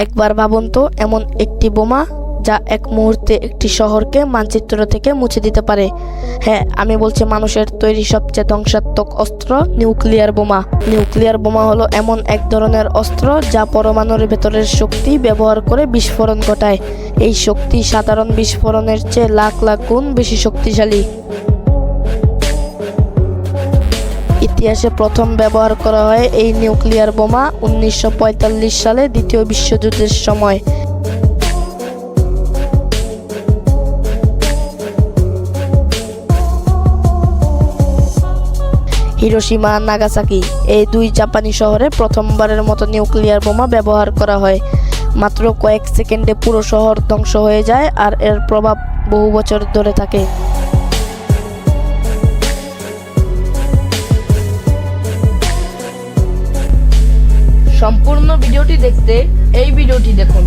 একবার ভাবুন তো, এমন একটি বোমা যা এক মুহূর্তে একটি শহরকে মানচিত্র থেকে মুছে দিতে পারে। হ্যাঁ, আমি বলছি মানুষের তৈরি সবচেয়ে ধ্বংসাত্মক অস্ত্র, নিউক্লিয়ার বোমা। নিউক্লিয়ার বোমা হলো এমন এক ধরনের অস্ত্র যা পরমাণুর ভেতরের শক্তি ব্যবহার করে বিস্ফোরণ ঘটায়। এই শক্তি সাধারণ বিস্ফোরণের চেয়ে লাখ লাখ গুণ বেশি শক্তিশালী। ইতিহাসে প্রথম ব্যবহার করা হয় এই নিউক্লিয়ার বোমা 1945 সালে দ্বিতীয় বিশ্বযুদ্ধের সময়। হিরোশিমা, নাগাসাকি এই দুই জাপানি শহরে প্রথমবারের মতো নিউক্লিয়ার বোমা ব্যবহার করা হয়। মাত্র কয়েক সেকেন্ডে পুরো শহর ধ্বংস হয়ে যায় আর এর প্রভাব বহু বছর ধরে থাকে। সম্পূর্ণ ভিডিওটি দেখতে এই ভিডিওটি দেখুন।